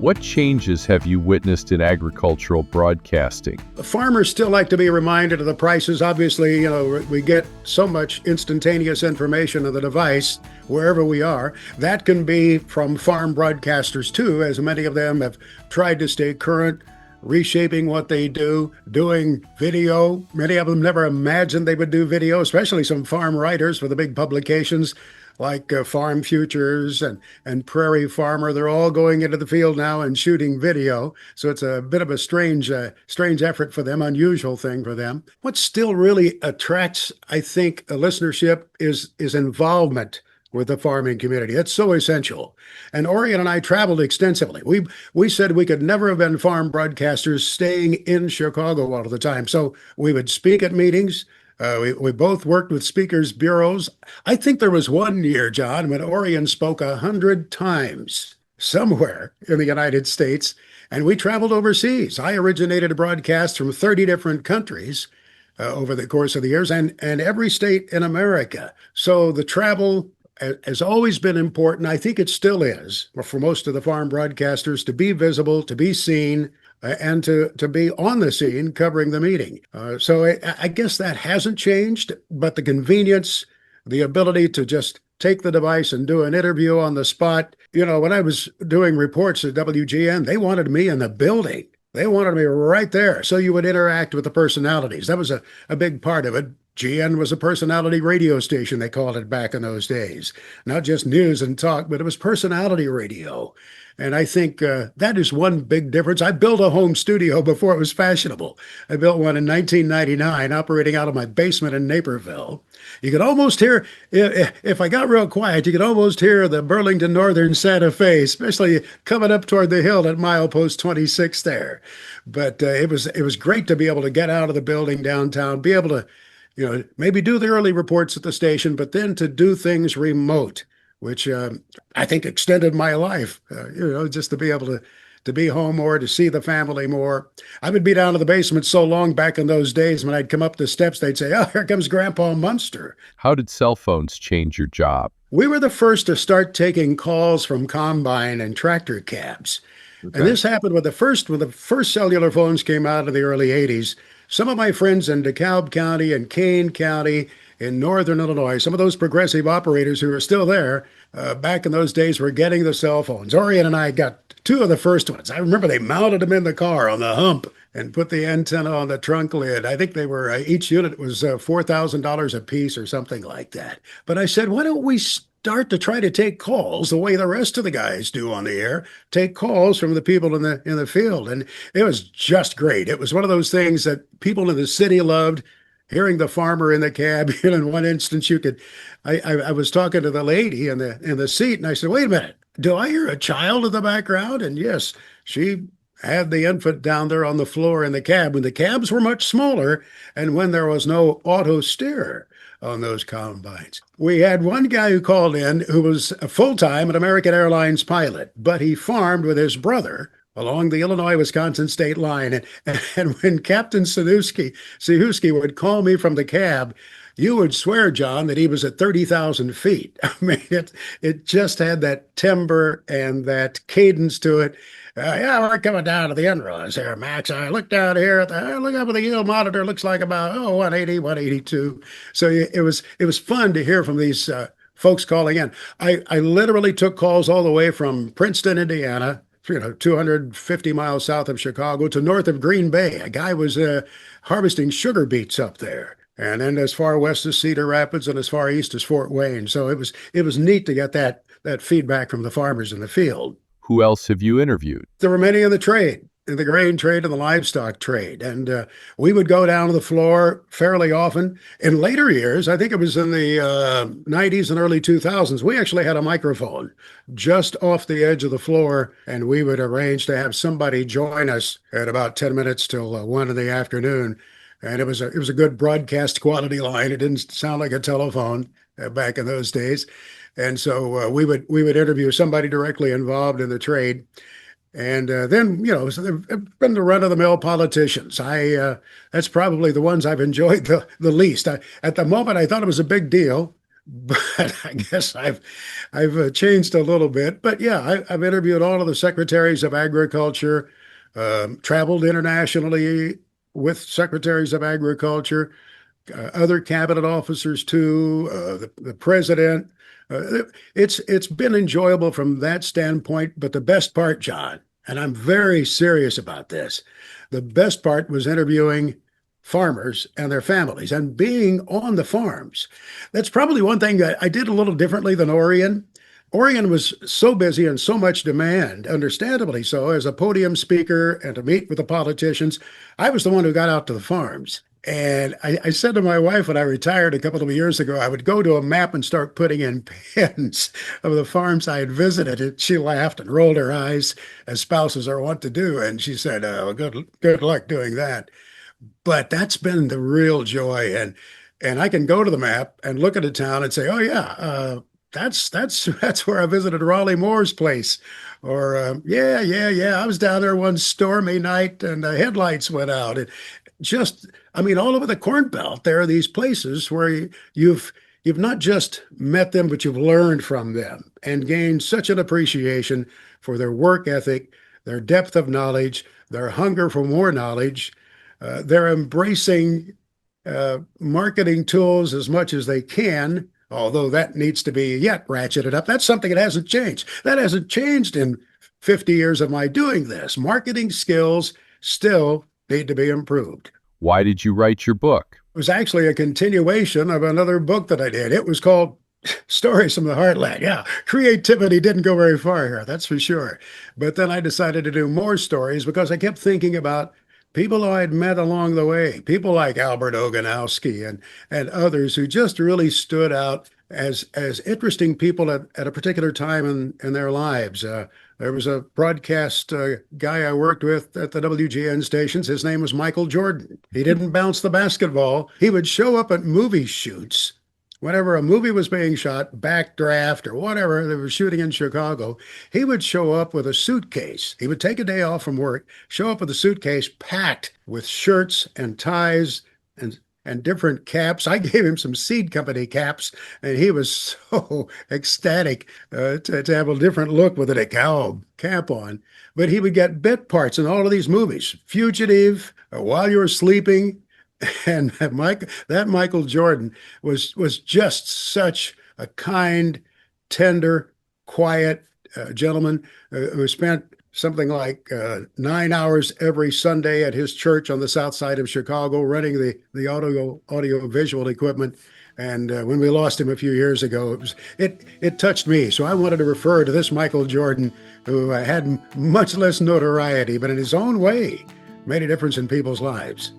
What changes have you witnessed in agricultural broadcasting? Farmers still like to be reminded of the prices. Obviously, we get so much instantaneous information on the device wherever we are. That can be from farm broadcasters too, as many of them have tried to stay current, reshaping what they do, doing video. Many of them never imagined they would do video, especially some farm writers for the big publications like Farm Futures and Prairie Farmer. They're all going into the field now and shooting video. So it's a bit of a strange effort for them, unusual thing for them. What still really attracts, I think, a listenership is involvement with the farming community. It's so essential. And Orion and I traveled extensively. We said we could never have been farm broadcasters staying in Chicago all of the time. So we would speak at meetings. We both worked with speakers' bureaus. I think there was one year, John, when Orion spoke 100 times somewhere in the United States, and we traveled overseas. I originated a broadcast from 30 different countries over the course of the years, and every state in America. So the travel has always been important. I think it still is for most of the farm broadcasters to be visible, to be seen, and to be on the scene covering the meeting. So I guess that hasn't changed, but the convenience, the ability to just take the device and do an interview on the spot. When I was doing reports at WGN, they wanted me in the building. They wanted me right there. So you would interact with the personalities. That was a big part of it. GN was a personality radio station, they called it back in those days. Not just news and talk, but it was personality radio. And I think that is one big difference. I built a home studio before it was fashionable. I built one in 1999, operating out of my basement in Naperville. You could almost hear, if I got real quiet, you could almost hear the Burlington Northern Santa Fe, especially coming up toward the hill at milepost 26 there. But it was great to be able to get out of the building downtown, be able to maybe do the early reports at the station, but then to do things remote, which I think extended my life, just to be able to be home more, to see the family more. I would be down in the basement so long back in those days, when I'd come up the steps, they'd say, "Oh, here comes Grandpa Munster." How did cell phones change your job? We were the first to start taking calls from combine and tractor cabs. Okay. And this happened when the first cellular phones came out in the early 80s. Some of my friends in DeKalb County and Kane County in northern Illinois, some of those progressive operators who are still there back in those days were getting the cell phones. Orion and I got two of the first ones. I remember they mounted them in the car on the hump and put the antenna on the trunk lid. I think they were, each unit was $4,000 a piece or something like that. But I said, why don't we start to try to take calls the way the rest of the guys do on the air, take calls from the people in the field. And it was just great. It was one of those things that people in the city loved, hearing the farmer in the cab. In one instance, I was talking to the lady in the seat, and I said, "Wait a minute, do I hear a child in the background?" And yes, she had the infant down there on the floor in the cab when the cabs were much smaller and when there was no auto steer on those combines. We had one guy who called in who was a full-time an American Airlines pilot, but he farmed with his brother along the Illinois-Wisconsin state line. And when Captain Sahusky would call me from the cab, you would swear, John, that he was at 30,000 feet. I mean, it just had that timbre and that cadence to it. Yeah, we're coming down to the inruns here, Max. I look down here look up at the yield monitor. Looks like about 180, 182. So it was fun to hear from these folks calling in. I literally took calls all the way from Princeton, Indiana, 250 miles south of Chicago, to north of Green Bay. A guy was harvesting sugar beets up there. And then as far west as Cedar Rapids and as far east as Fort Wayne. So it was neat to get that feedback from the farmers in the field. Who else have you interviewed? There were many in the trade, in the grain trade and the livestock trade. And we would go down to the floor fairly often. In later years, I think it was in the 90s and early 2000s, we actually had a microphone just off the edge of the floor, and we would arrange to have somebody join us at about 10 minutes till 1 in the afternoon. And it was a good broadcast quality line. It didn't sound like a telephone back in those days. And so we would interview somebody directly involved in the trade. And then, so they've been the run-of-the-mill politicians. That's probably the ones I've enjoyed the least. At the moment, I thought it was a big deal but I guess I've changed a little bit. But yeah, I've interviewed all of the secretaries of agriculture, traveled internationally with secretaries of agriculture, other cabinet officers too, the president. It's been enjoyable from that standpoint. But the best part, John, and I'm very serious about this, the best part was interviewing farmers and their families and being on the farms. That's probably one thing that I did a little differently than Orion. Orion was so busy and so much demand, understandably so, as a podium speaker and to meet with the politicians. I was the one who got out to the farms. And I said to my wife when I retired a couple of years ago, I would go to a map and start putting in pins of the farms I had visited. And she laughed and rolled her eyes, as spouses are wont to do. And she said, "Oh, good luck doing that." But that's been the real joy. And I can go to the map and look at a town and say, "Oh yeah, that's where I visited Raleigh Moore's place," or yeah, I was down there one stormy night and the headlights went out. And just, I mean, all over the Corn Belt, there are these places where you've not just met them, but you've learned from them and gained such an appreciation for their work ethic, their depth of knowledge, their hunger for more knowledge. They're embracing marketing tools as much as they can, although that needs to be yet ratcheted up. That's something that hasn't changed. That hasn't changed in 50 years of my doing this. Marketing skills still need to be improved. Why did you write your book? It was actually a continuation of another book that I did. It was called Stories from the Heartland. Yeah, creativity didn't go very far here, that's for sure. But then I decided to do more stories because I kept thinking about people I'd met along the way, people like Albert Oganowski and others who just really stood out as interesting people at a particular time in their lives. There was a broadcast guy I worked with at the WGN stations. His name was Michael Jordan. He didn't bounce the basketball. He would show up at movie shoots. Whenever a movie was being shot, Backdraft or whatever, they were shooting in Chicago, he would show up with a suitcase. He would take a day off from work, show up with a suitcase packed with shirts and ties and different caps. I gave him some seed company caps, and he was so ecstatic to have a different look with a DeKalb cap on. But he would get bit parts in all of these movies, Fugitive, While You Were Sleeping. And that Michael Jordan was just such a kind, tender, quiet gentleman who spent something like 9 hours every Sunday at his church on the south side of Chicago, running the audio visual equipment. And when we lost him a few years ago, it touched me. So I wanted to refer to this Michael Jordan, who had much less notoriety, but in his own way made a difference in people's lives.